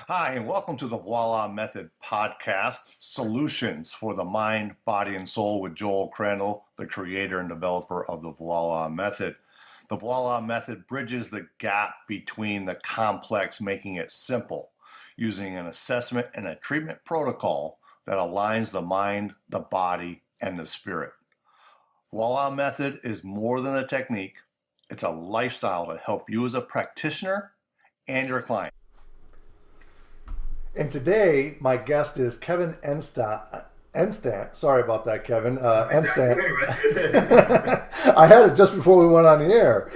Hi, and welcome to the VOILA Method podcast, Solutions for the Mind, Body, and Soul with Joel Crandall, the creator and developer of the VOILA Method. The VOILA Method bridges the gap between the complex, making it simple, using an assessment and a treatment protocol that aligns the mind, the body, and the spirit. VOILA Method is more than a technique. It's a lifestyle to help you as a practitioner and your client. And today, my guest is Kevin Enstant. Sorry about that, Kevin. Enstant. I had it just before we went on the air.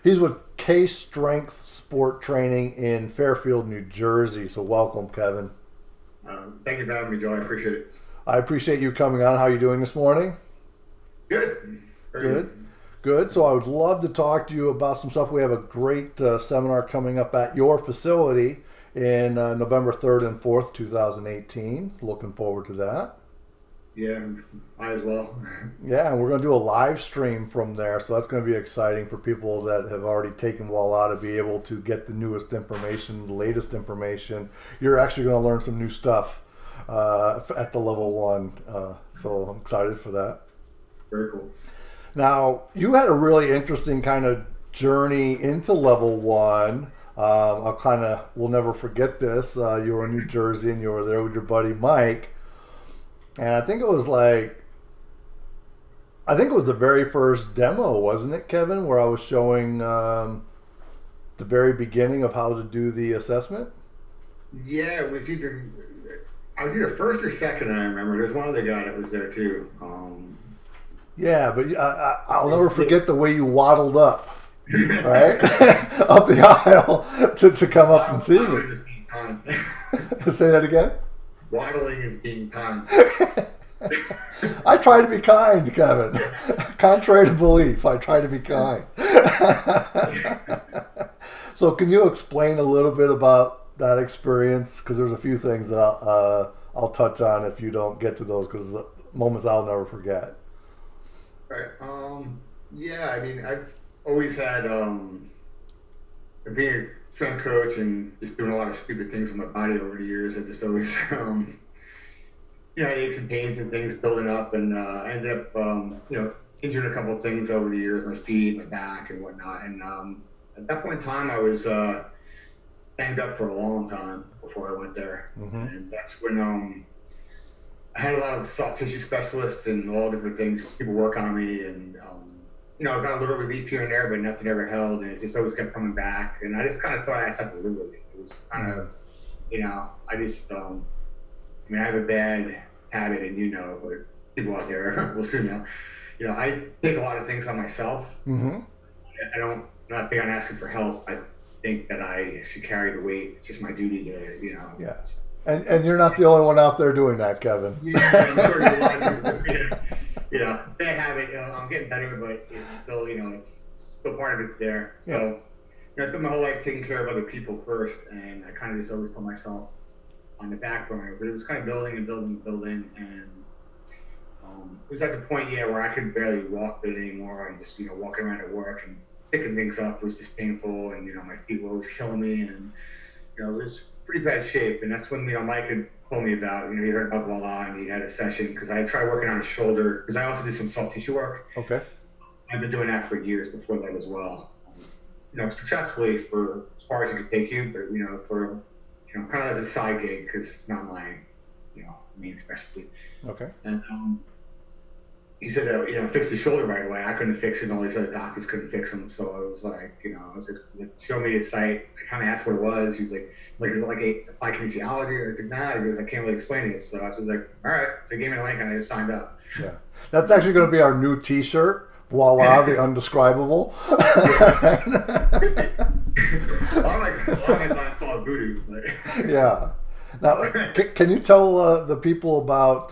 He's with K Strength Sport Training in Fairfield, New Jersey. So welcome, Kevin. Thank you for having me, Joe. I appreciate it. I appreciate you coming on. How are you doing this morning? Good. Very good. Good. So I would love to talk to you about some stuff. We have a great seminar coming up at your facility in November 3rd and 4th, 2018. Looking forward to that. Yeah, I as well. Yeah, and we're going to do a live stream from there, so that's going to be exciting for people that have already taken VOILA to be able to get the newest information, the latest information. You're actually going to learn some new stuff at the level 1, so I'm excited for that. Very cool. Now, you had a really interesting kind of journey into level 1. We'll never forget this. You were in New Jersey and you were there with your buddy Mike. And I think it was the very first demo, wasn't it, Kevin, where I was showing the very beginning of how to do the assessment? Yeah, I was either first or second, I remember. There's one other guy that was there too. Yeah, but I'll never forget the way you waddled up. Right? Up the aisle to come up and see me. Say that again? Waddling is being kind. I try to be kind, Kevin. Contrary to belief, I try to be kind. So can you explain a little bit about that experience? Because there's a few things that I'll touch on if you don't get to those, because the moments I'll never forget. Right. Yeah, I mean, I've always had, being a strength coach and just doing a lot of stupid things with my body over the years, I just always, had aches and pains and things building up, and I ended up, injuring a couple of things over the years, my feet, my back, and whatnot. And at that point in time, I was banged up for a long time before I went there. Mm-hmm. And that's when I had a lot of soft tissue specialists and all different things. People work on me, and I got a little relief here and there, but nothing ever held, and it just always kept coming back. And I just kind of thought I just had to live with it. It was kind of, I just, I have a bad habit, and but people out there will soon know. I take a lot of things on myself. Mm-hmm. I'm not big on asking for help. I think that I should carry the weight. It's just my duty to, Yes. And you're not the only one out there doing that, Kevin. Yeah, I'm sure there's a lot of people. Bad habit. I'm getting better, but it's still, it's still part of it's there. So, I spent my whole life taking care of other people first, and I kind of just always put myself on the back burner. But it was kind of building, and it was at the point, where I could barely walk anymore, and just, walking around at work and picking things up was just painful, and my feet were always killing me, and it was pretty bad shape. And that's when Mike had told me about, he heard about VOILA, and he had a session, because I tried working on his shoulder, because I also did some soft tissue work. Okay. I've been doing that for years before that as well. Successfully for as far as it could take you, but for kind of as a side gig, because it's not my main specialty. Okay. And he said that fix the shoulder right away. I couldn't fix it, and all these other doctors couldn't fix them. So I was like, show me the site. I kind of asked what it was. He's like, is it like applied kinesiology? I was like, nah. He goes, I can't really explain it. So I was like, all right. So he gave me a link, and I just signed up. Yeah, that's actually going to be our new T-shirt. VOILA, the undescribable. A lot of my clients call it voodoo. Yeah. Now, can you tell the people about,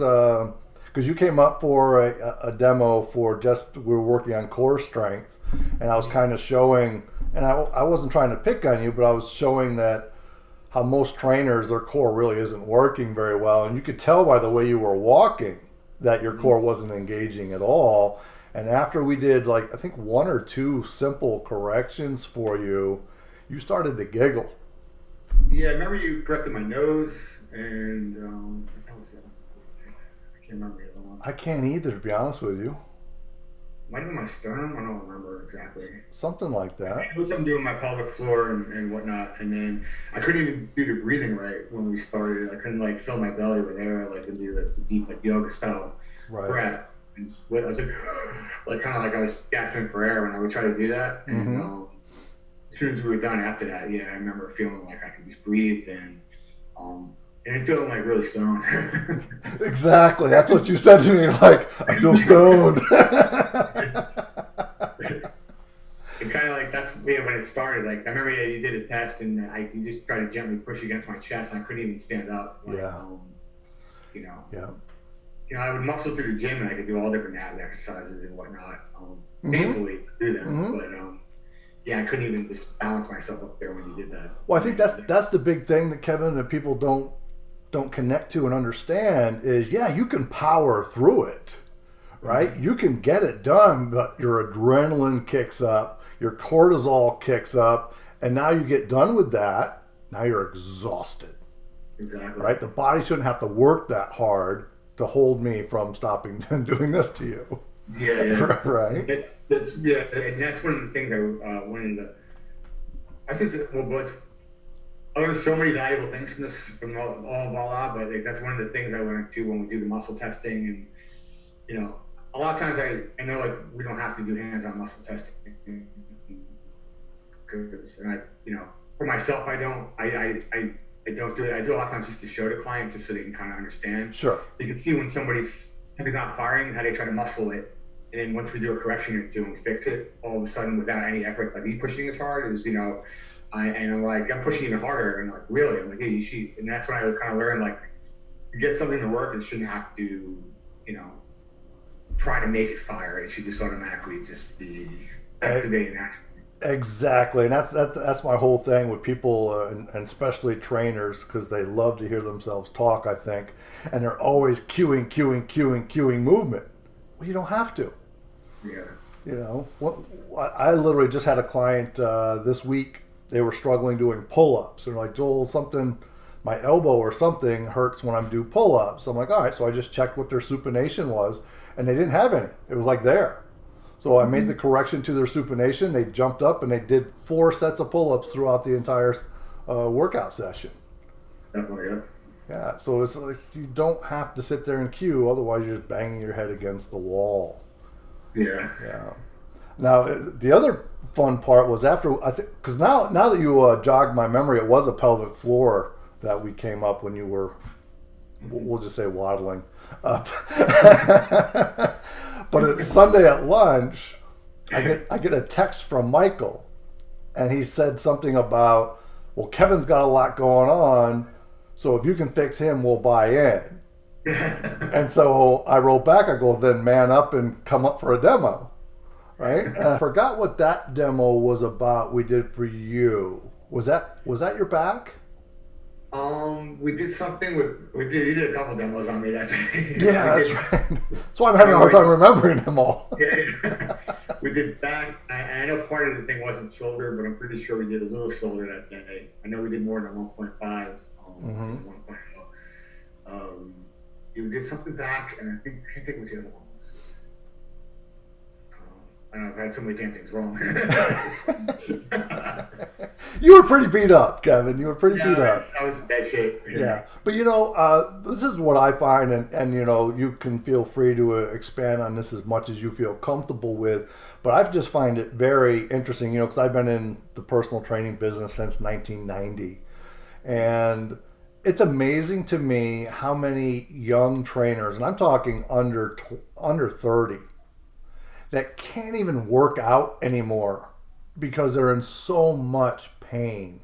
because you came up for a demo for we were working on core strength, and I was kind of showing, and I wasn't trying to pick on you, but I was showing that how most trainers, their core really isn't working very well, and you could tell by the way you were walking that your core wasn't engaging at all. And after we did, I think 1 or 2 simple corrections for you, you started to giggle. Yeah, I remember you corrected my nose and what else? I can't remember the other one. I can't either, to be honest with you. Might have been my sternum. I don't remember exactly. Something like that. It was something doing my pelvic floor and whatnot. And then I couldn't even do the breathing right when we started. I couldn't like fill my belly with air, like and do the deep like yoga style breath. And I was like kind of like I was gasping for air when I would try to do that. And as soon as we were done after that, yeah, I remember feeling like I could just breathe and feeling like really stoned. Exactly. That's what you said to me. Like, I feel stoned. And kind of like that's when it started. Like I remember you did a test and you just tried to gently push against my chest and I couldn't even stand up. Like, you know. Yeah. You know, I would muscle through the gym and I could do all different ab exercises and whatnot. Painfully do them, but yeah, I couldn't even just balance myself up there when you did that. Well, I think that's the big thing that Kevin and people don't connect to and understand is, yeah, you can power through it, right? You can get it done, but your adrenaline kicks up, your cortisol kicks up, and now you get done with that. Now you're exhausted. Exactly. Right? The body shouldn't have to work that hard to hold me from stopping and doing this to you. Yeah. Right. That's and that's one of the things I wanted to. I think there's so many valuable things from all VOILA, but like, that's one of the things I learned too when we do the muscle testing. And you know, a lot of times I know like we don't have to do hands-on muscle testing because, and for myself I don't do it. I do a lot of times just to show the client just so they can kind of understand. Sure. You can see when somebody's not firing how they try to muscle it. And then once we do a correction or two and we fix it, all of a sudden without any effort, like me pushing as hard is, I'm like, I'm pushing even harder. And like, really? I'm like, hey, you should. And that's when I kind of learned, like, to get something to work, it shouldn't have to, try to make it fire. It should just automatically just be activating that. Exactly. And that's my whole thing with people, and especially trainers, because they love to hear themselves talk, I think. And they're always cueing movement. Well, you don't have to. Yeah. I literally just had a client this week. They were struggling doing pull-ups. They're like, Joel, my elbow or something hurts when I'm doing pull-ups. I'm like, all right. So I just checked what their supination was, and they didn't have any. It was like there. So I made the correction to their supination. They jumped up and they did 4 sets of pull-ups throughout the entire workout session. Definitely, yeah. So it's you don't have to sit there and cue. Otherwise, you're just banging your head against the wall. Yeah. Yeah. Now, the other fun part was after, I think, because now that you jogged my memory, it was a pelvic floor that we came up when you were, we'll just say, waddling up. But it's Sunday at lunch, I get a text from Michael, and he said something about, well, Kevin's got a lot going on, so if you can fix him, we'll buy in. And so I wrote back, I go, then man up and come up for a demo. Right? And I forgot what that demo was about we did for you. Was that your back? We did something you did a couple demos on me that day. Yeah, that's right. That's why I'm having a hard time remembering them all. Yeah. We did back. I know part of the thing wasn't shoulder, but I'm pretty sure we did a little shoulder that day. I know we did more than 1.5, 1.0. You did something back, and I can't think what the other one was. I don't know, I've had so many damn things wrong. You were pretty beat up, Kevin. You were pretty beat up. I was in bad shape. Yeah. But, this is what I find, and you can feel free to expand on this as much as you feel comfortable with. But I just find it very interesting, because I've been in the personal training business since 1990. And it's amazing to me how many young trainers, and I'm talking under 30, that can't even work out anymore because they're in so much pain.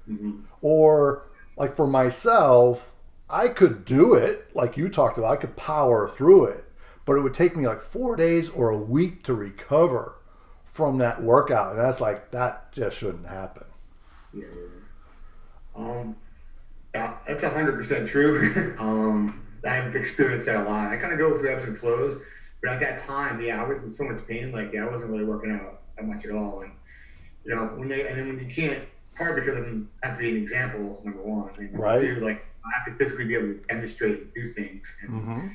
Mm-hmm. Or like for myself, I could do it like you talked about. I could power through it, but it would take me like 4 days or a week to recover from that workout. And that just shouldn't happen. Yeah. Yeah, that's 100% true. I've experienced that a lot. I kind of go through ebbs and flows. But at that time, I was in so much pain. Like, I wasn't really working out that much at all. And when you can't hard because I have to be an example, number one. And number Right. two, like I have to physically be able to demonstrate and do things. And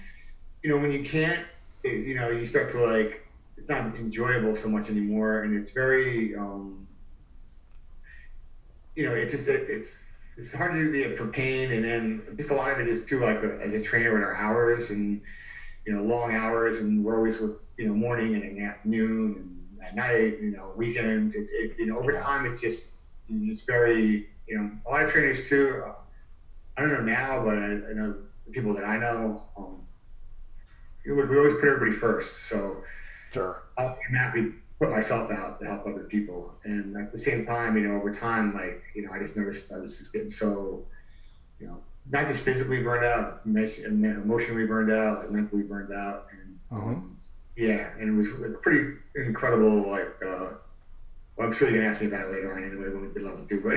Mm-hmm. when you can't, you start to like, it's not enjoyable so much anymore, and it's very, it's just it's hard to do the for pain, and then just a lot of it is too like as a trainer with our hours and long hours, and we're always with morning and in the afternoon and at night, weekends. Over time it's very a lot of trainers too. I don't know now, but I know the people that I know. We always put everybody first, so Sure. I'll automatically put myself out to help other people, and at the same time, over time, like I just noticed I was just getting so not just physically burned out, emotionally burned out, like mentally burned out, and and it was like pretty incredible. Like, well, I'm sure you're gonna ask me about it later on anyway when we did level 2, but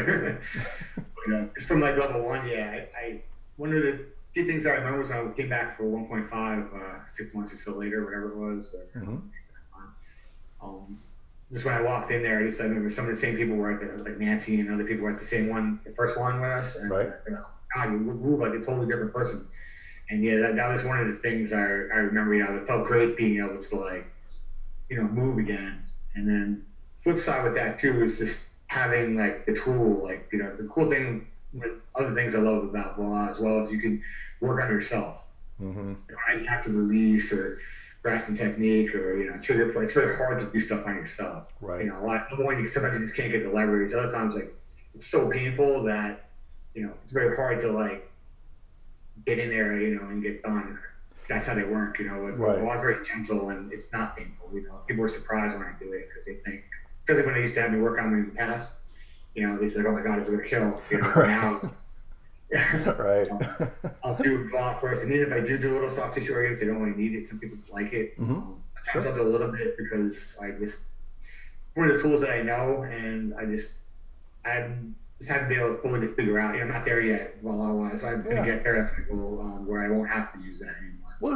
it's from like level 1. Yeah, I one of the key things I remember was I came back for 1.5 6 months or so later, whatever it was. Just when I walked in there, I remember some of the same people were at the, like Nancy and other people were at the same one, the first one with us, and Right. God, you move like a totally different person. And yeah, that was one of the things I remember. It felt great being able to like, move again. And then flip side with that too is just having like the tool, like the cool thing with other things I love about VOILA as well as you can work on yourself. Mm-hmm. You have to release or grasping technique or trigger point. It's very hard to do stuff on yourself. Right. Number one, sometimes you just can't get the leverage. Other times, like it's so painful that it's very hard to like get in there, and get done. That's how they work, Right. VOILA's very gentle and it's not painful. People are surprised when I do it because they think, especially when they used to have me work on me in the past, they used to be like, oh my God, it's gonna kill. Right. Now. Right. I'll do VOILA first, and even if I do a little soft tissue organs, they don't really need it. Some people just like it. Sometimes I'll do a little bit because one of the tools that I know, and I just haven't been able to fully figure out. I'm not there yet. VOILA-wise, so I'm gonna get there. That's my goal, where I won't have to use that anymore. Well,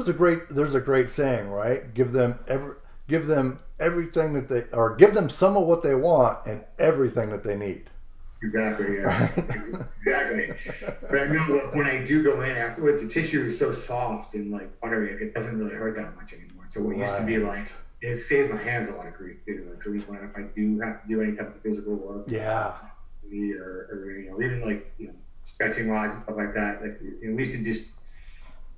there's a great saying, right? Give them everything that they, or give them some of what they want and everything that they need. Exactly, yeah. Exactly. But I know that when I do go in afterwards, the tissue is so soft and like buttery, it doesn't really hurt that much anymore. So what used to be like, it saves my hands a lot of grief too. Like, so if I do have to do any type of physical work, or even like stretching wise and stuff like that, like we used to just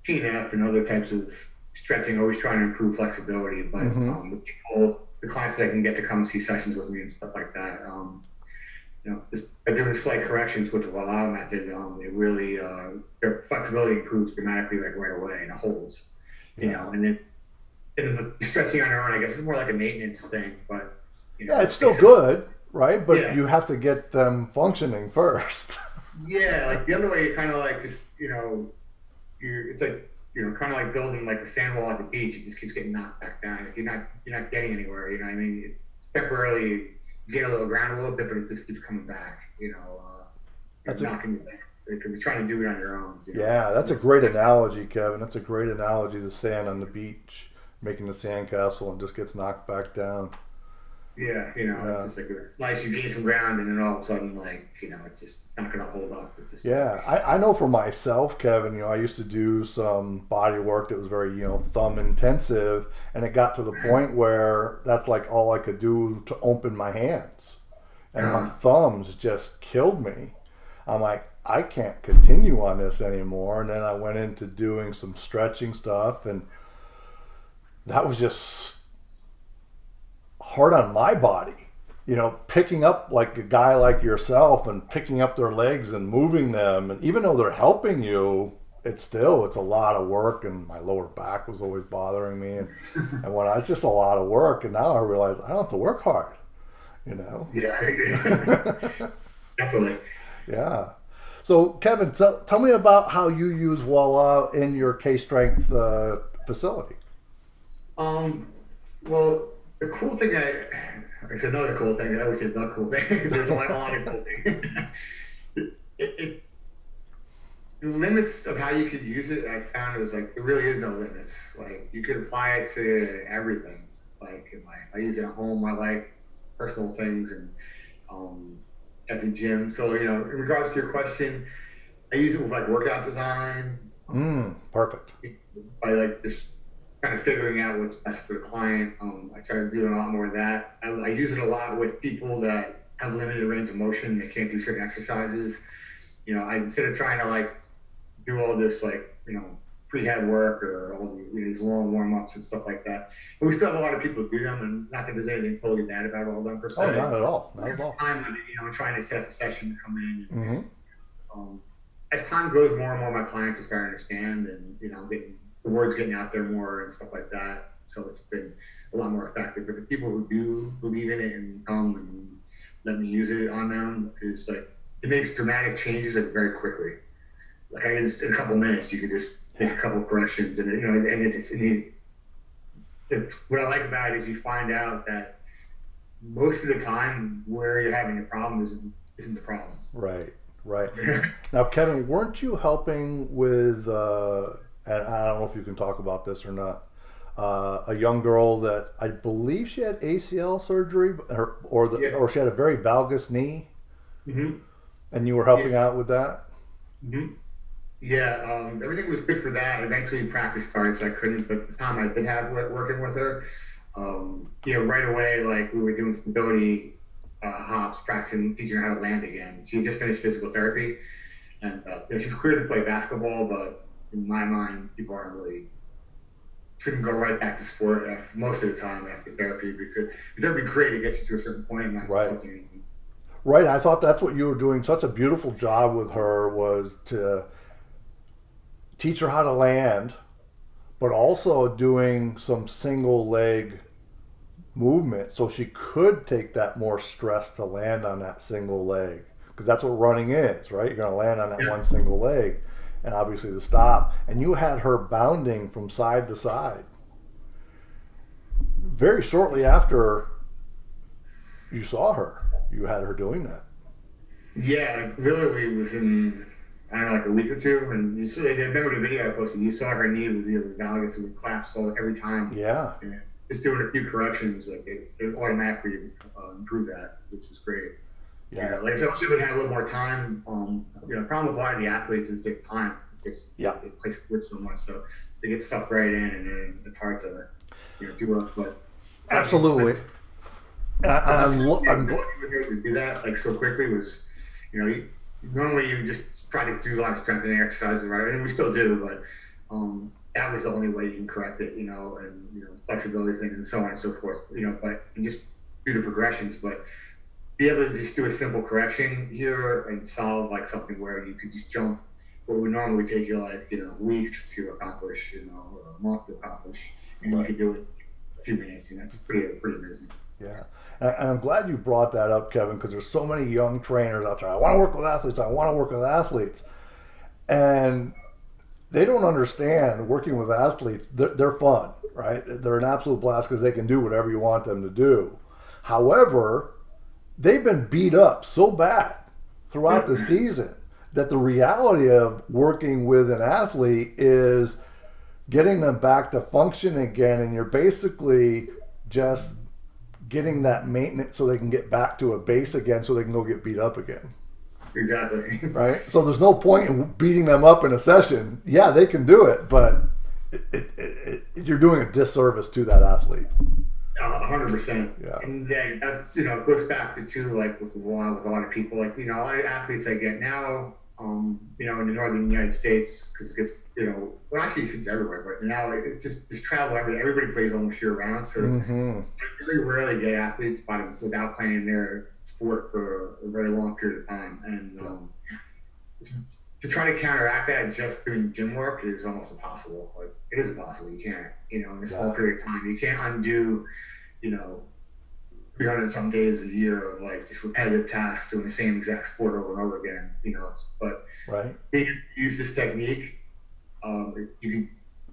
PNF and other types of stretching, always trying to improve flexibility. But with people, the clients that can get to come see sessions with me and stuff like that. Just by doing slight corrections with the VOILA method, it really their flexibility improves dramatically, like right away, and it holds. And then the stretching on their own, I guess, is more like a maintenance thing. But it's still good, right? But you have to get them functioning first. Yeah, like the other way, you kind of like just it's like kind of like building like a sand wall at the beach. It just keeps getting knocked back down. If you're not getting anywhere, I mean, it's temporarily. You get a little ground a little bit, but it just keeps coming back. It's knocking you back. You're trying to do it on your own. Yeah, that's a great analogy, Kevin. That's a great analogy. The sand on the beach, making the sandcastle, and just gets knocked back down. Yeah, it's just like it's nice. You gain some ground, and then all of a sudden, like it's not going to hold up. It's just I know for myself, Kevin. I used to do some body work that was very thumb intensive, and it got to the point where that's like all I could do to open my hands, and my thumbs just killed me. I'm like, I can't continue on this anymore. And then I went into doing some stretching stuff, and that was just hard on my body, picking up like a guy like yourself and picking up their legs and moving them. And even though they're helping you, it's a lot of work. And my lower back was always bothering me. And when it's just a lot of work. And now I realize I don't have to work hard, Yeah, definitely. Yeah. So Kevin, tell me about how you use VOILA in your K-Strength facility. Well, the cool thing it's another cool thing. I always say the cool thing. There's a lot of cool things. The limits of how you could use it, I found is like there really is no limits. Like you could apply it to everything. Like I use it at home, I like personal things, and at the gym. So, in regards to your question, I use it with like workout design, Perfect. by like just kind of figuring out what's best for the client. I started doing a lot more of that. I use it a lot with people that have limited range of motion. They can't do certain exercises. Instead of trying to like do all this like, prehab work or all these long warm ups and stuff like that. But we still have a lot of people who do them, and not that there's anything totally bad about all of them per se. Oh, not at all. Not at all. Time on it, trying to set up a session to come in. Mm-hmm. As time goes, more and more my clients are starting to understand, and getting the word's getting out there more and stuff like that. So it's been a lot more effective. But the people who do believe in it and come and let me use it on them is like it makes dramatic changes like very quickly. Like in a couple minutes, you can just make a couple corrections, and what I like about it is you find out that most of the time where you're having a problem isn't the problem. Right. Now, Kevin, weren't you helping with, and I don't know if you can talk about this or not, a young girl that I believe she had ACL surgery, or she had a very valgus knee, and you were helping out with that? Yeah, everything was good for that. Eventually practice started, so I couldn't, but the time I did have working with her, right away, like we were doing stability hops, practicing, teaching her how to land again. She had just finished physical therapy, and she's clear to play basketball, but in my mind, people shouldn't go right back to sport most of the time after therapy, because therapy great, it gets you to a certain point and not touching anything. Right, I thought that's what you were doing. Such a beautiful job with her was to teach her how to land, but also doing some single leg movement so she could take that more stress to land on that single leg, because that's what running is, right? You're going to land on that one single leg, and obviously the stop, and you had her bounding from side to side very shortly after you saw her. You had her doing that. Yeah, literally within, I don't know, like a week or two, and you saw, remember the video I posted, you saw her knee with the valgus, it would collapse every time. Yeah. And just doing a few corrections, like it automatically improved that, which was great. Yeah. Like I said, she would have a little more time. The problem with a lot of the athletes is they time. It's just they play sports so much, so they get stuck right in, and then it's hard to do it. But absolutely. I'm glad to do that like so quickly was, normally you just try to do a lot of strengthening exercises, right? And we still do, but that was the only way you can correct it, and flexibility things and so on and so forth, but and just do the progressions, but be able to just do a simple correction here and solve like something where you could just jump what would normally take you like, weeks to accomplish, or a month to accomplish, and you could do it in a few minutes, and that's pretty amazing. Yeah, and I'm glad you brought that up, Kevin, because there's so many young trainers out there. I want to work with athletes. And they don't understand working with athletes. They're fun, right? They're an absolute blast because they can do whatever you want them to do. However, they've been beat up so bad throughout the season that the reality of working with an athlete is getting them back to function again, and you're basically just getting that maintenance so they can get back to a base again so they can go get beat up again. Exactly. Right? So there's no point in beating them up in a session. Yeah, they can do it, but you're doing a disservice to that athlete. 100%. Yeah. And that goes back to too, like with a lot of people, like a lot of athletes I get now, in the northern United States, because it gets, well, actually it's everywhere, but now it's just travel everywhere. Everybody plays almost year round, so I really rarely get athletes without playing their sport for a very long period of time, and to try to counteract that just doing gym work is almost impossible. Like it is impossible. You can't, in a small period of time, you can't undo, 300 some days a year of like just repetitive tasks doing the same exact sport over and over again, but being able to use this technique, you can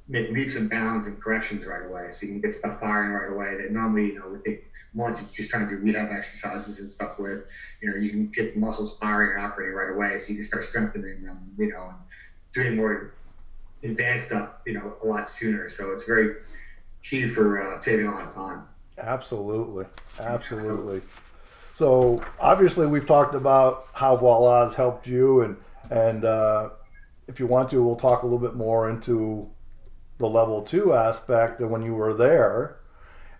make leaps and bounds and corrections right away. So you can get stuff firing right away that normally, would take months of just trying to do rehab exercises and stuff with. You can get the muscles firing and operating right away, so you can start strengthening them, and doing more advanced stuff, a lot sooner. So it's very key for saving a lot of time. Absolutely. So obviously we've talked about how Voila's helped you, and if you want to, we'll talk a little bit more into the level 2 aspect of when you were there.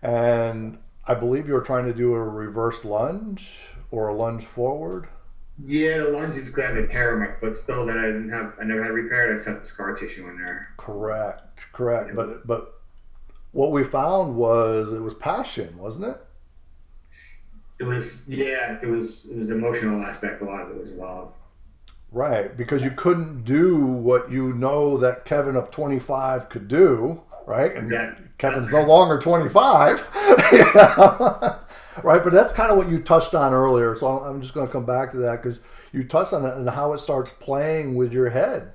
And I believe you were trying to do a reverse lunge or a lunge forward. Yeah, the lunge is glad to tear my foot still that I never had repaired. I just have the scar tissue in there. Correct. But what we found was it was passion, wasn't it? It was, yeah, it was the emotional aspect. A lot of it was involved. Right, because you couldn't do what you know that Kevin of 25 could do, right? And Exactly. Kevin's no longer 25, you know? Right? But that's kind of what you touched on earlier. So I'm just going to come back to that because you touched on it and how it starts playing with your head,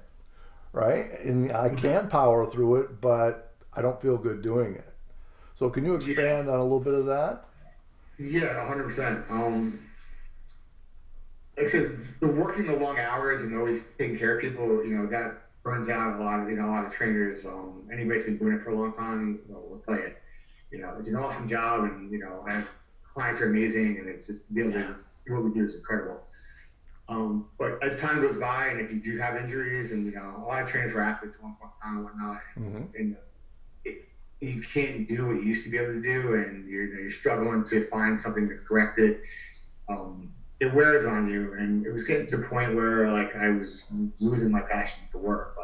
right? And I can power through it, but I don't feel good doing it. So can you expand on a little bit of that? Yeah, 100%. Like I said, the working the long hours and always taking care of people, that burns out a lot of trainers. Anybody's been doing it for a long time, will tell you, it's an awesome job, and clients are amazing, and it's just to be able to do what we do is incredible. But as time goes by, and if you do have injuries, and a lot of trainers were athletes at one point in time and whatnot, and you can't do what you used to be able to do, and you're struggling to find something to correct it. It wears on you, and it was getting to a point where like I was losing my passion for work.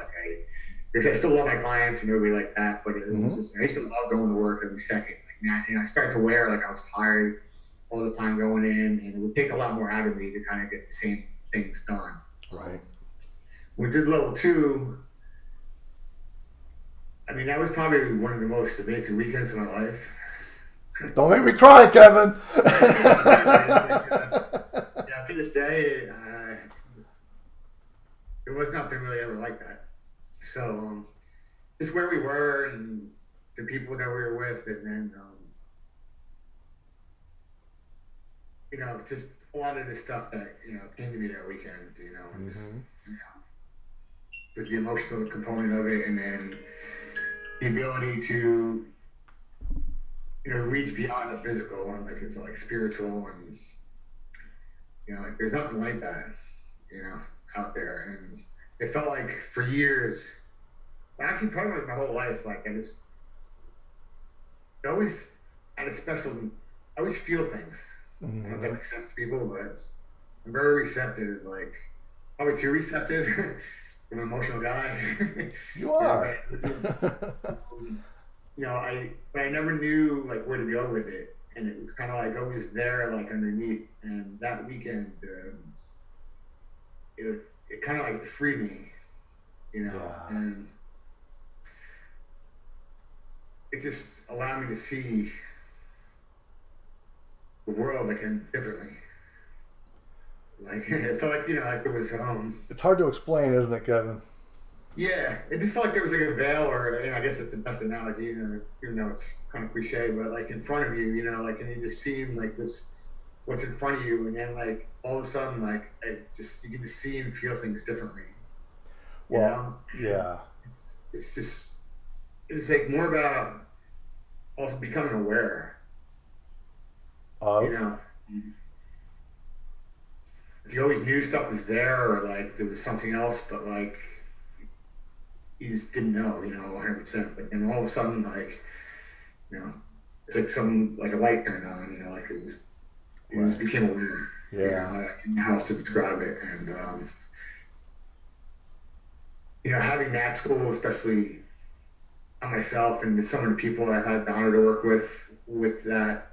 Because I still love my clients and everybody like that, but it was just, I used to love going to work every second. I started to wear like I was tired all the time going in, and it would take a lot more out of me to kind of get the same things done. Right. We did level 2. I mean, that was probably one of the most amazing weekends of my life. Don't make me cry, Kevin. Yeah, to this day, there was nothing really ever like that. So, just where we were and the people that we were with, and then, just a lot of the stuff that, came to me that weekend, and just, with the emotional component of it, and then the ability to, reach beyond the physical and it's like spiritual, and there's nothing like that, out there. And it felt like for years, actually probably like my whole life, I always had a special, I always feel things. I don't know if that makes sense to people, but I'm very receptive, probably too receptive. I'm an emotional guy. You are. I never knew where to go with it, and it was kind of always there, underneath. And that weekend, it kind of freed me, and it just allowed me to see the world differently. It felt like it was It's hard to explain, isn't it, Kevin? Yeah, it just felt like there was a veil, or I guess that's the best analogy, even though it's kind of cliche, but in front of you, and you just seeing this, what's in front of you, and then all of a sudden, it's just, you can just see and feel things differently. Well, yeah. It's more about also becoming aware. Of? You always knew stuff was there, or there was something else, but you just didn't know, 100%. But then all of a sudden, it's like a light turned on, it just became aware. Yeah. I didn't know how else to describe it. And, having that tool, especially on myself and some of the people I've had the honor to work with that,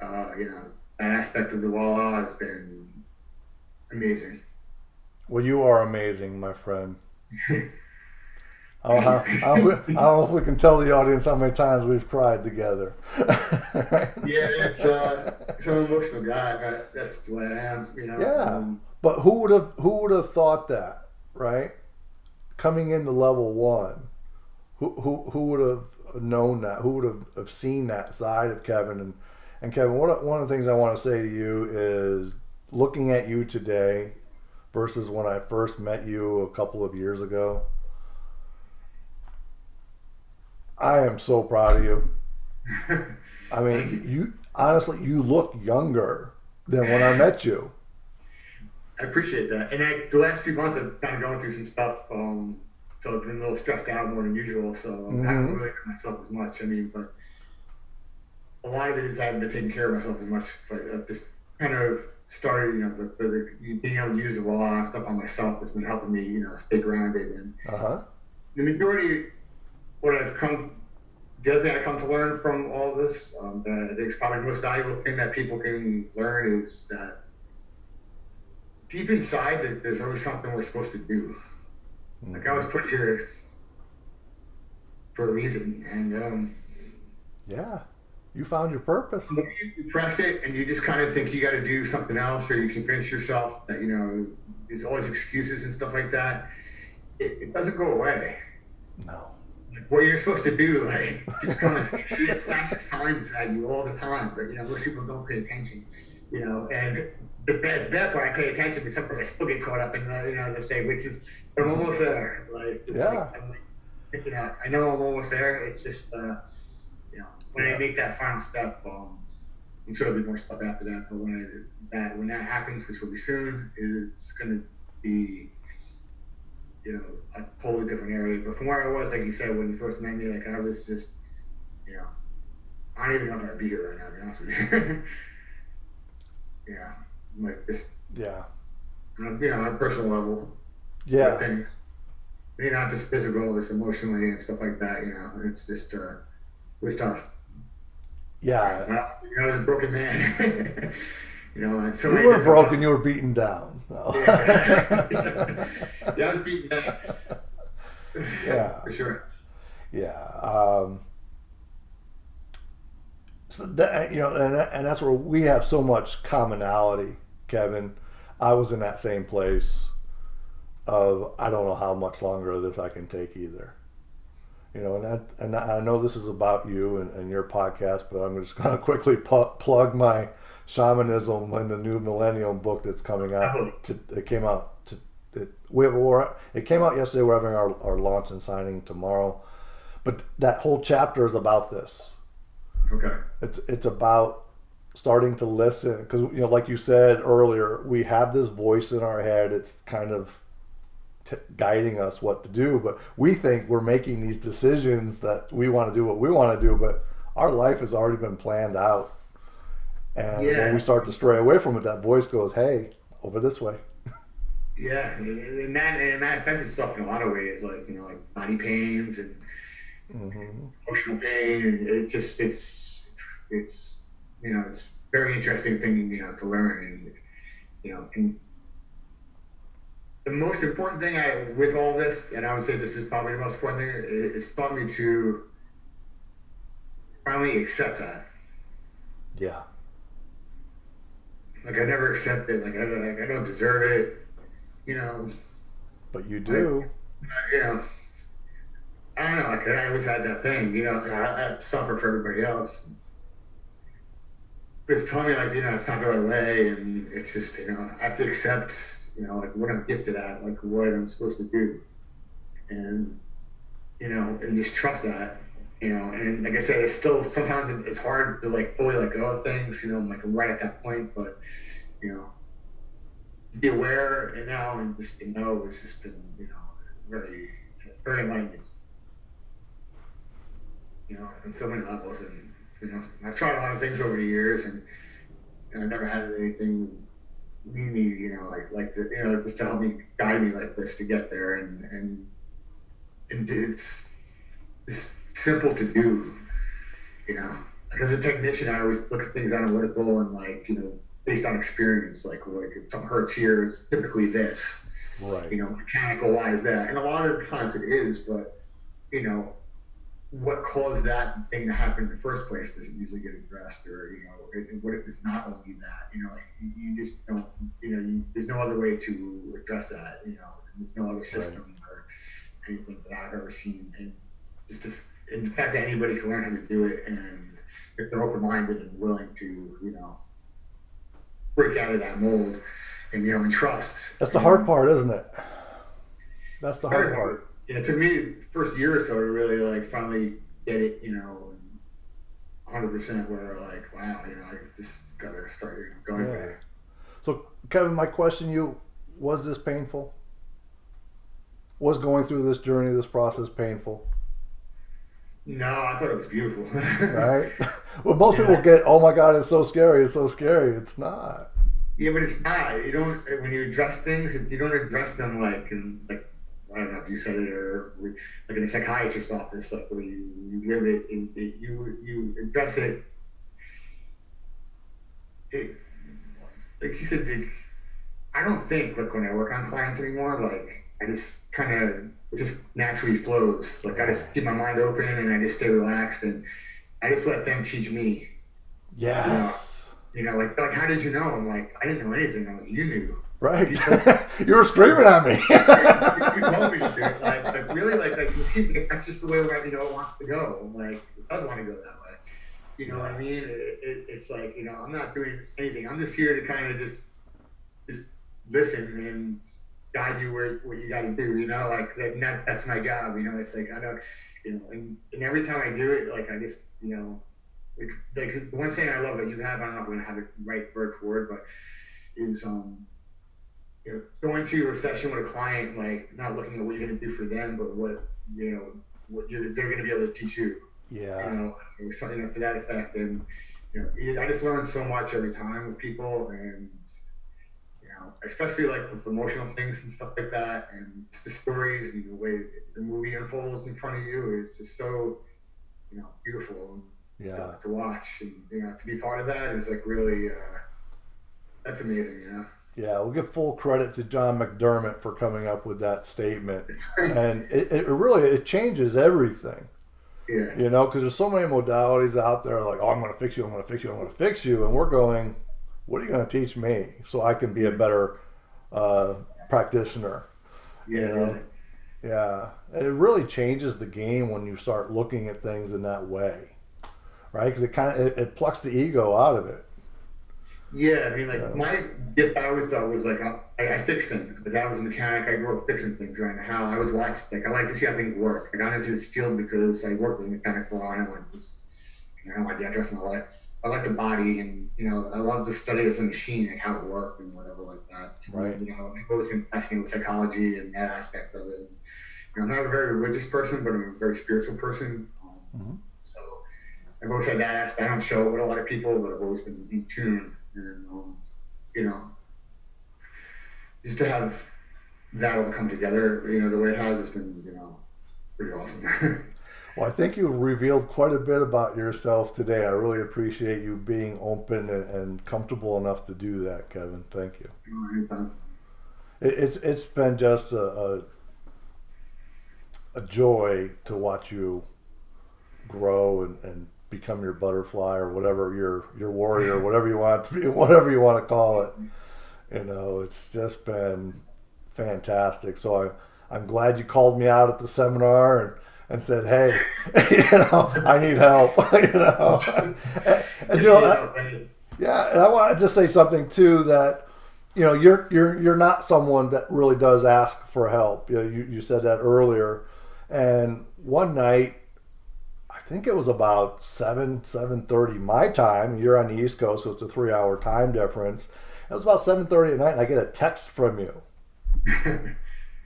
that aspect of the VOILA has been amazing. Well, you are amazing, my friend. I don't know if we can tell the audience how many times we've cried together. Yeah, I'm an emotional guy. That's the way I am, Yeah, but who would have thought that, right? Coming into level 1, who would have known that? Who would have seen that side of Kevin? And Kevin, one of the things I want to say to you is, looking at you today versus when I first met you a couple of years ago, I am so proud of you. I mean, you honestly, you look younger than when I met you. I appreciate that. And the last few months, I've kind of going through some stuff. So I've been a little stressed out more than usual. So I haven't really done myself as much. I mean, but a lot of it is I haven't been taking care of myself as much. But I've just kind of started, with being able to use the VOILA stuff on myself has been helping me, stay grounded. And the majority, the other thing I come to learn from all this, I think it's probably the most valuable thing that people can learn is that deep inside that there's always something we're supposed to do. Like I was put here for a reason, and yeah, you found your purpose. You press it, and you just kind of think you got to do something else, or you convince yourself that there's always excuses and stuff like that. It doesn't go away. No. Like what you're supposed to do, just kind of classic signs at you all the time, but most people don't pay attention. And the bad part, I pay attention, but sometimes I still get caught up in the thing, which is I'm almost there. I know I'm almost there. It's just when I make that final step, I'm sure there'll be more stuff after that. But when that happens, which will be soon, it's going to be a totally different area. But from where I was, like you said, when you first met me, I was just I don't even know if I'd be here right now, to be honest with you. Yeah, like this. Yeah. On a personal level. Yeah. Things, not just physical, it's emotionally and stuff like that. It's just it was tough. Yeah. Well, I was a broken man. And so you were broken. You were beaten down. No. Yeah. I was beaten down. Yeah. For sure. Yeah. So that, and that's where we have so much commonality, Kevin. I was in that same place of I don't know how much longer of this I can take either. And I know this is about you and your podcast, but I'm just going to quickly plug my shamanism in the new Millennium book that's coming out. It came out yesterday. We're having our launch and signing tomorrow, but that whole chapter is about this. Okay. It's about starting to listen because like you said earlier, we have this voice in our head. It's kind of guiding us what to do, but we think we're making these decisions that we want to do what we want to do, but our life has already been planned out. And when we start to stray away from it, that voice goes, "Hey, over this way." Yeah, and that manifests itself in a lot of ways, like body pains and emotional pain. And it's just it's very interesting thing to learn, and the most important thing with all this, and I would say this is probably the most important thing, it's taught me to finally accept that. Yeah. Like I never accept it. Like I don't deserve it. But you do. I don't know. Like I always had that thing. I suffer for everybody else. It's telling me it's not the right way, and it's just I have to accept what I'm gifted at, like what I'm supposed to do, and and just trust that. And like I said, it's still sometimes it's hard to fully let go of things. I'm right at that point, but be aware and now and just to know it's just been very very enlightening. On so many levels, and I've tried a lot of things over the years, and I've never had anything meet me, just to help me guide me like this to get there, and it's simple to do, Like as a technician, I always look at things analytical and based on experience, like if something hurts here, it's typically this, right? Mechanical wise that, and a lot of times it is, but what caused that thing to happen in the first place doesn't usually get addressed, or what if it's not only that, you just don't, there's no other way to address that, there's no other system or anything that I've ever seen, and just and the fact that anybody can learn how to do it, and if they're open-minded and willing to, break out of that mold, and trust. That's the hard part, isn't it? That's the hard part. Yeah, it took me the first year or so to really finally get it, 100% 100% where like, wow, I just gotta start going there. So, Kevin, my question to you, was this painful? Was going through this journey, this process painful? No, I thought it was beautiful. Right? Well, most people get, oh my God, it's so scary, it's so scary. It's not. Yeah, but it's not. You don't, when you address things, you don't address them like I don't know if you said it or like in a psychiatrist's office, like where you live it, you address it. Like you said, I don't think like when I work on clients anymore, like I just kind of, it just naturally flows. Like I just keep my mind open and I just stay relaxed and I just let them teach me. Yes. Like how did you know? I'm like, I didn't know anything. I'm like, you knew. Right. You were screaming at me. You told me to. Like really, like it seems like that's just the way it wants to go. I'm like, it does want to go that way. You know what I mean? It's like, I'm not doing anything. I'm just here to kind of just listen and guide you what you got to do. Like that's my job. It's like I don't, and every time I do it, like I just, like the one saying I love that you have, I don't know if I'm gonna have it right word for word, but is going to a session with a client, like not looking at what you're gonna do for them, but what they're gonna be able to teach you. Yeah. Or something that's to that effect. And I just learn so much every time with people, and especially like with emotional things and stuff like that, and just the stories and the way the movie unfolds in front of you is just so beautiful. And, to watch and to be part of that is like really that's amazing. Yeah, we'll give full credit to John McDermott for coming up with that statement, and it really changes everything. Yeah. Because there's so many modalities out there, like, oh, I'm going to fix you, I'm going to fix you, I'm going to fix you, and we're going, what are you going to teach me so I can be a better practitioner? Yeah. Yeah, it really changes the game when you start looking at things in that way, right? Because it plucks the ego out of it. Yeah, I mean, like my gift I always thought was like I fix things. My dad was a mechanic. I grew up fixing things right now. How I always watched, like I like to see how things work. I got into this field because I worked as a mechanic for a while. I don't want the address in my life. I like the body, and I love to study as a machine, like how it worked and whatever like that. Right. I've always been fascinated with psychology and that aspect of it. I'm not a very religious person, but I'm a very spiritual person. So I've always had that aspect. I don't show it with a lot of people, but I've always been in tune. And just to have that all come together, the way it has been, pretty awesome. Well, I think you revealed quite a bit about yourself today. I really appreciate you being open and comfortable enough to do that, Kevin. Thank you. Anytime. It's been just a joy to watch you grow and become your butterfly or whatever, your warrior, whatever you want it to be, whatever you want to call it. It's just been fantastic. So I'm glad you called me out at the seminar and said, hey, I need help. Yeah, and I want to just say something too, that you're not someone that really does ask for help. You said that earlier. And one night, I think it was about 7:30 my time. You're on the East Coast, so it's a 3-hour time difference. It was about 7:30 at night, and I get a text from you. And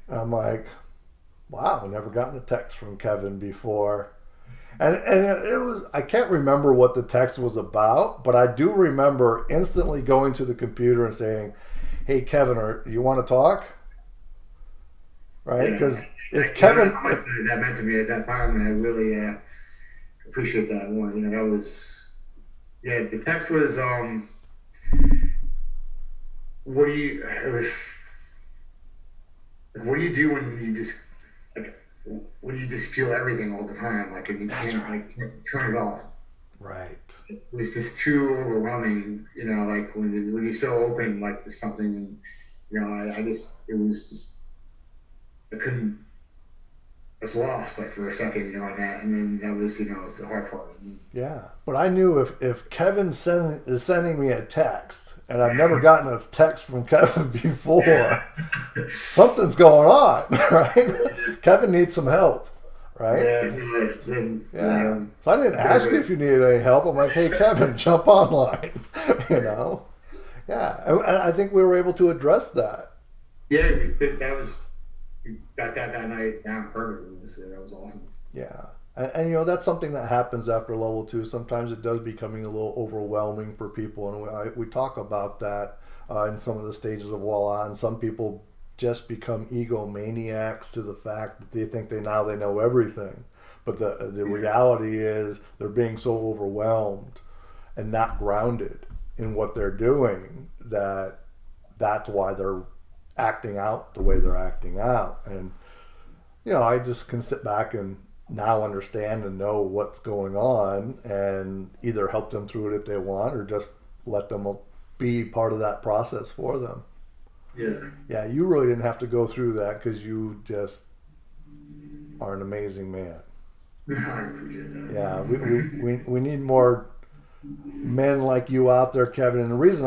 I'm like, wow, I've never gotten a text from Kevin before. And it was, I can't remember what the text was about, but I do remember instantly going to the computer and saying, hey, Kevin, you want to talk? Right? Because if Kevin... that meant to me at that time, and I really appreciate that one. That was... Yeah, the text was... what do you do when you just... When you just feel everything all the time, like, and you can't turn it off. Right. It was just too overwhelming, like when you're so open, like to something, and I was lost, like for a second, on that, and then that was, the hard part. Yeah, but I knew if Kevin is sending me a text, and I've never gotten a text from Kevin before, something's going on, right? Kevin needs some help, right? Yeah. Yeah. So I didn't ask you if you needed any help. I'm like, hey, Kevin, jump online. You know? Yeah. And I think we were able to address that. Yeah, we got that night down perfectly. That was awesome. Yeah. And you know, that's something that happens after level 2. Sometimes it does becoming a little overwhelming for people. And we talk about that in some of the stages of Voila. And some people just become egomaniacs to the fact that they think they know everything. But the reality is they're being so overwhelmed and not grounded in what they're doing that's why they're acting out the way they're acting out. And, you know, I just can sit back and now understand and know what's going on and either help them through it if they want or just let them be part of that process for them. Yeah, you really didn't have to go through that because you just are an amazing man. I appreciate that. Yeah, we need more men like you out there, Kevin. And the reason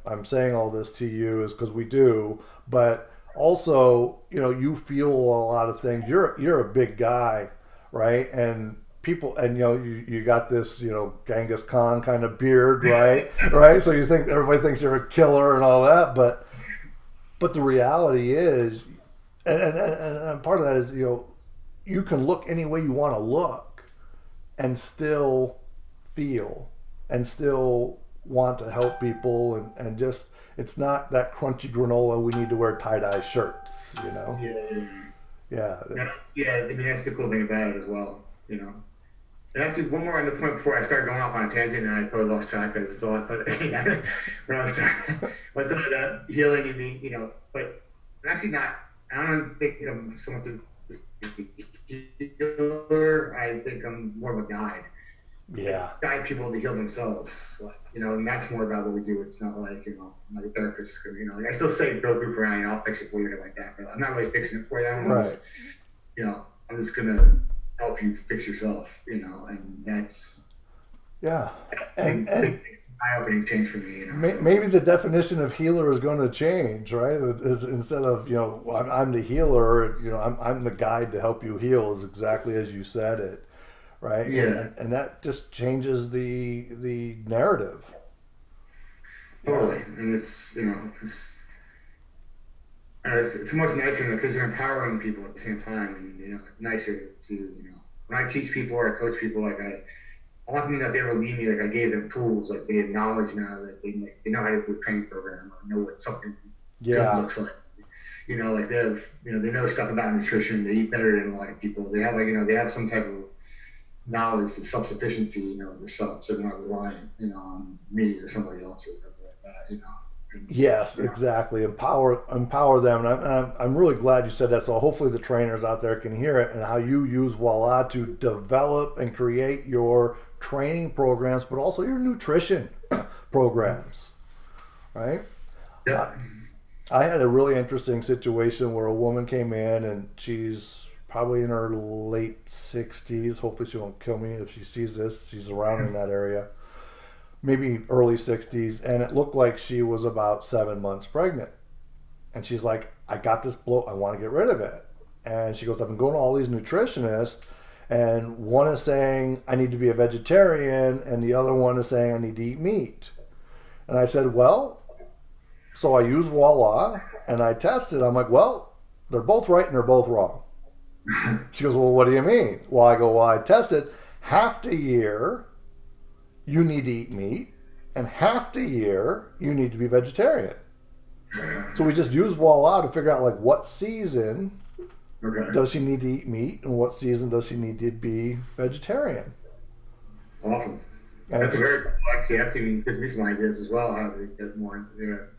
I'm saying all this to you is because we do, but also, you know, you feel a lot of things. You're a big guy, right? And people, and you know, you got this, you know, Genghis Khan kind of beard, right? Right. So you think everybody thinks you're a killer and all that, but the reality is, and part of that is, you know, you can look any way you want to look, and still feel, and still want to help people, and just it's not that crunchy granola. We need to wear tie-dye shirts, you know. Yeah. I mean, that's the cool thing about it as well, you know. And actually, one more on the point before I started going off on a tangent, and I probably lost track of this thought. But when I was talking about healing and being, you know, but I'm actually not. I don't think I'm so much a healer. I think I'm more of a guide. Yeah. Guide people to heal themselves, like, you know, and that's more about what we do. It's not like, you know, I'm like a therapist, you know. Like I still say go goof around, you know, I'll fix it for you, like that. But I'm not really fixing it for you. Right. You know, I'm just gonna help you fix yourself, you know, and that's and eye-opening change for me, you know. Maybe the definition of healer is going to change, right? Instead of, you know, I'm the healer, you know, I'm the guide to help you heal, is exactly as you said it, right? Yeah. And that just changes the narrative. Totally, and it's, you know, it's much nicer because you're empowering people at the same time, and you know, it's nicer to, you know, when I teach people or I coach people, like I want them to, if they ever leave me, like I gave them tools, like they have knowledge now that they know how to do a training program or know what something good looks like. You know, like they have, you know, they know stuff about nutrition. They eat better than a lot of people. They have, like, you know, they have some type of knowledge and self-sufficiency, you know, themselves, so they're not relying, you know, on me or somebody else or whatever like that, you know. Yes, exactly. Empower them. And I'm really glad you said that. So hopefully the trainers out there can hear it and how you use Voila to develop and create your training programs, but also your nutrition programs, right? Yeah. I had a really interesting situation where a woman came in and she's probably in her late 60s. Hopefully she won't kill me if she sees this. She's around in that area. Maybe early 60s, and it looked like she was about 7 months pregnant. And she's like, I got this bloat, I want to get rid of it. And she goes, I've been going to all these nutritionists, and one is saying I need to be a vegetarian, and the other one is saying I need to eat meat. And I said, well, so I use Voila, and I tested. I'm like, well, they're both right and they're both wrong. She goes, well, what do you mean? Well, I go, well, I tested half the year you need to eat meat, and half the year you need to be vegetarian. So we just use Voila to figure out, like, what season does she need to eat meat and what season does she need to be vegetarian. Awesome. That's very cool. Actually, that even gives me some ideas as well, how to get more,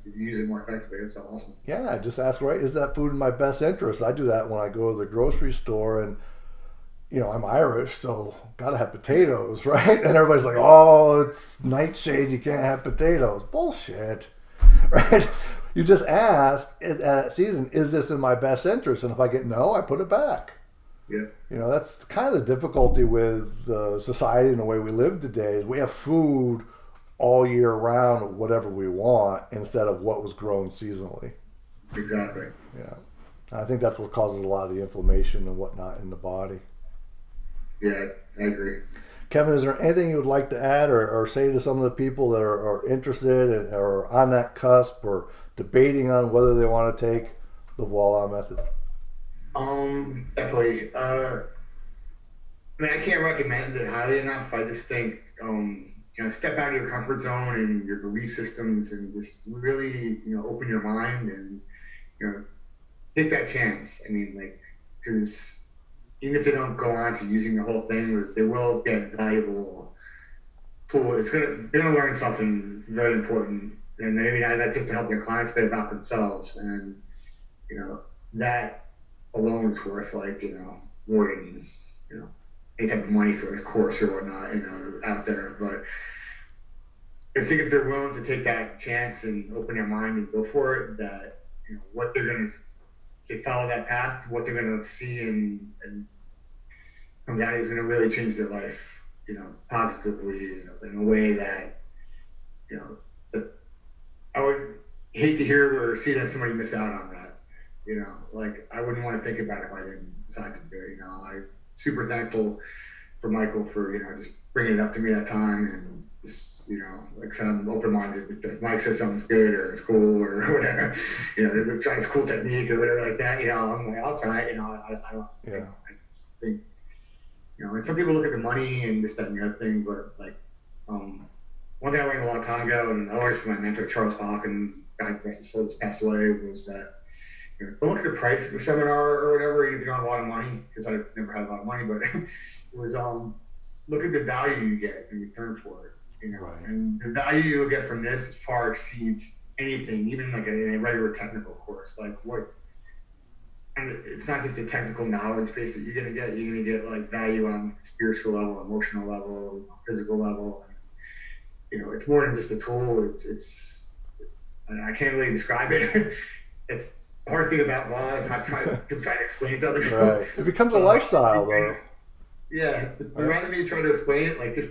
use it more effectively. That's so awesome. Yeah, I just ask, right, is that food in my best interest? I do that when I go to the grocery store, and you know, I'm Irish, so gotta have potatoes, right? And everybody's like, oh, it's nightshade, you can't have potatoes. Bullshit, right? You just ask at that season, is this in my best interest? And if I get no, I put it back. Yeah. You know, that's kind of the difficulty with society and the way we live today is we have food all year round, whatever we want, instead of what was grown seasonally. Exactly. Yeah. I think that's what causes a lot of the inflammation and whatnot in the body. Yeah, I agree. Kevin, is there anything you would like to add or say to some of the people that are interested or on that cusp or debating on whether they want to take the Voila method? Definitely. I mean, I can't recommend it highly enough. I just think, step out of your comfort zone and your belief systems and just really, open your mind and, take that chance. I mean, like, because even if they don't go on to using the whole thing, they will get valuable tool. They're gonna learn something very important, and maybe not that's just to help their clients, but about themselves. And that alone is worth more than any type of money for a course or whatnot, out there. But I think if they're willing to take that chance and open their mind and go for it, that what they're gonna, if they follow that path, what they're gonna see and come down is gonna really change their life, positively, in a way that, that I would hate to hear or see that somebody miss out on that. Like I wouldn't want to think about it if I didn't decide to do it. I'm super thankful for Michael for just bringing it up to me that time, and just like I said, I'm open-minded. If Mike says something's good or it's cool or whatever, try this cool technique or whatever like that, I'm like, I'll try it. I don't. Yeah. I just think, and some people look at the money and this, that, and the other thing, but like, one thing I learned a long time ago, and always from my mentor Charles Bach, and God rest his soul, just passed away, was that don't look at the price of the seminar or whatever, even if you don't have a lot of money, because I've never had a lot of money, but it was look at the value you get in return for it. Right. And the value you'll get from this far exceeds anything, even like in a regular technical course. Like and it's not just a technical knowledge base that you're gonna get. You're gonna get like value on spiritual level, emotional level, physical level. It's more than just a tool. I can't really describe it. It's the hard thing about VOILA is not trying to explain it to other people. Right. It becomes a lifestyle, though. Yeah, but rather than try to explain it, like just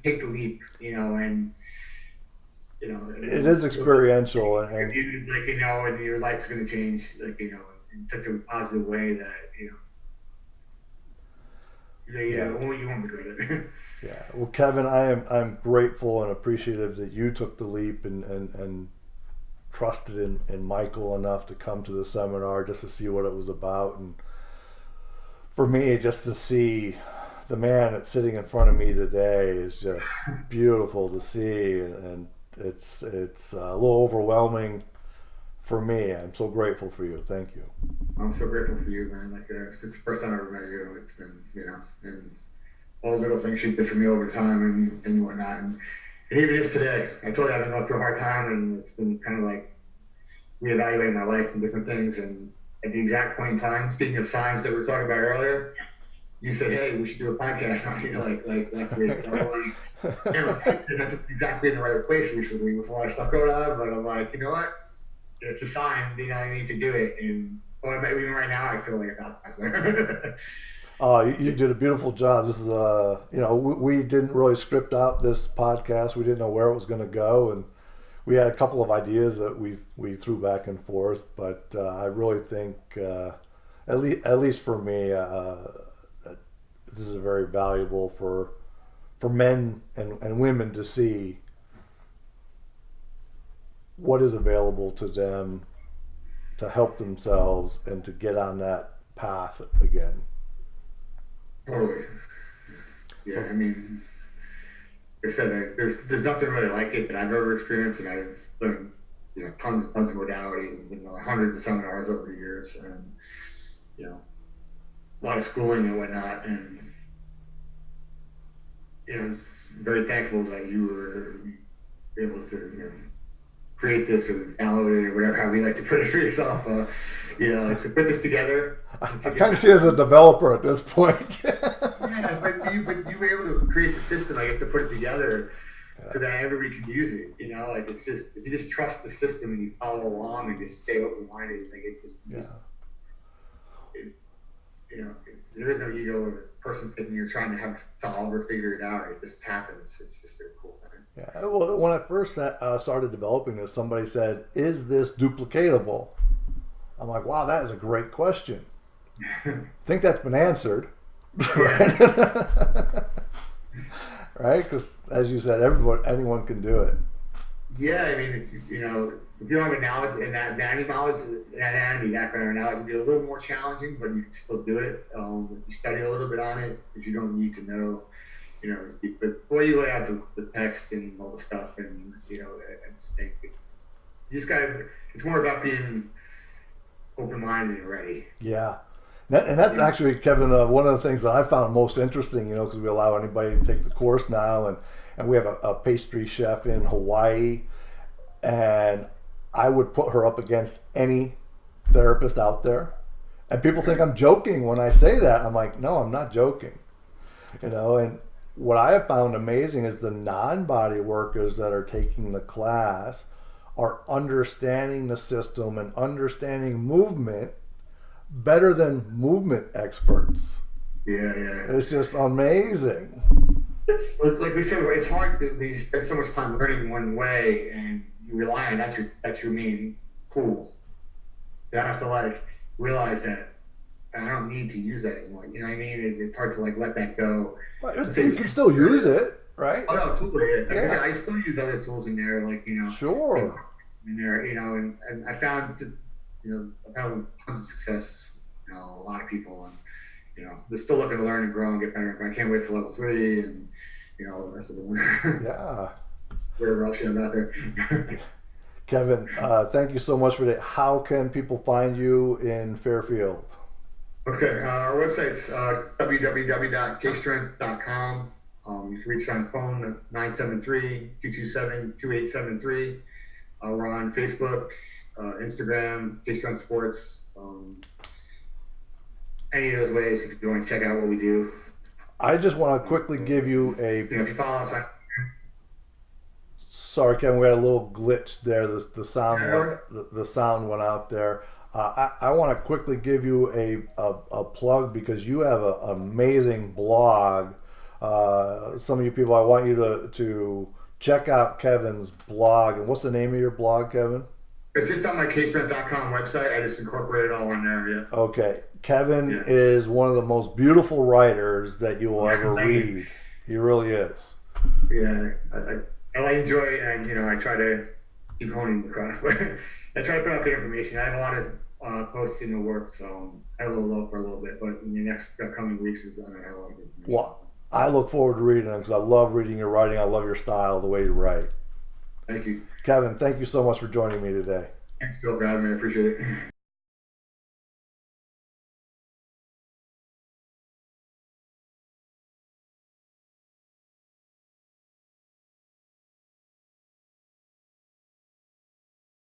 take the leap, and it is experiential, and and your life's going to change, in such a positive way that you won't regret it. Yeah. Well, Kevin, I'm grateful and appreciative that you took the leap and trusted in Michael enough to come to the seminar just to see what it was about, and for me, just to see the man that's sitting in front of me today is just beautiful to see, and it's a little overwhelming for me. I'm so grateful for you. Thank you. I'm so grateful for you, man. Like since the first time I ever met you, it's been and all the little things you did for me over time and whatnot, and even is today. I told you I've been going through a hard time, and it's been kind of like reevaluating my life and different things. And at the exact point in time, speaking of signs that we were talking about earlier, you said, "Hey, we should do a podcast on you," like last week. That's exactly in the right place recently with a lot of stuff going on. But I'm like, you know what? It's a sign. I need to do it. And even right now, I feel like 1,000 times better. Oh, you did a beautiful job. This is we didn't really script out this podcast. We didn't know where it was going to go, and we had a couple of ideas that we threw back and forth. But I really think, at least for me, this is very valuable for men and women to see what is available to them to help themselves and to get on that path again. Totally. Yeah, I mean, like I said, there's nothing really like it that I've ever experienced, and I've learned tons of modalities and been hundreds of seminars over the years, and a lot of schooling and whatnot, and it's very thankful that you were able to create this or download it or whatever, how we like to put it for yourself, to put this together. I kind of see it as a developer at this point. Yeah, but you were able to create the system, I guess, to put it together so that everybody can use it. It's just, if you just trust the system and you follow along and just stay open-minded, there is no ego or person thinking you're trying to have solve or figure it out. It just happens. It's just a cool thing. Yeah. Well, when I first started developing this, somebody said, "Is this duplicatable?" I'm like, "Wow, that is a great question." I think that's been answered. right? Right? Because as you said, anyone can do it. Yeah, I mean, if you don't have a knowledge and that anatomy knowledge, that anatomy background or knowledge, it can be a little more challenging, but you can still do it. If you study a little bit on it, because you don't need to know, as deep. But the way you lay out the text and all the stuff, and and think, you just gotta. It's more about being open-minded and ready. Yeah. And that's actually, Kevin, one of the things that I found most interesting, because we allow anybody to take the course now, and we have a pastry chef in Hawaii, and I would put her up against any therapist out there. And people think I'm joking when I say that. I'm like, no, I'm not joking. And what I have found amazing is the non-body workers that are taking the class are understanding the system and understanding movement better than movement experts. Yeah. It's just amazing. It's like we said, it's hard to spend so much time learning one way and you rely on that's your main tool. You have to realize that I don't need to use that as much. You know what I mean? It's hard to let that go. Well, you can still use it, right? Oh no, totally. Like I said, Yeah. I still use other tools in there, Sure. in there, and I found I found tons of success. A lot of people, and they're still looking to learn and grow and get better. But I can't wait for level 3 and all the rest of the Yeah. whatever else you have out there. Kevin, thank you so much for that. How can people find you in Fairfield? Okay, our website's www.kstrength.com. You can reach us on phone at 973-227-2873. We're on Facebook, Instagram, K-Strength Sports. Any of those ways, if you want to check out what we do. I just want to quickly give you If you follow us on. Sorry, Kevin, we had a little glitch there. The sound went out there. I want to quickly give you a plug because you have an amazing blog. Some of you people, I want you to check out Kevin's blog. And what's the name of your blog, Kevin? It's just on my kstrength.com website. I just incorporated it all in there. Yeah. Okay. Kevin is one of the most beautiful writers that you will ever read. He really is. Yeah, I enjoy it, and I try to keep honing the craft. I try to put out good information. I have a lot of posts in the work, so I had a little low for a little bit, but in the next coming weeks, I'm going to have a lot of good information. Well, I look forward to reading them because I love reading your writing. I love your style, the way you write. Thank you. Kevin, thank you so much for joining me today. Thanks, Phil, for having me. I appreciate it.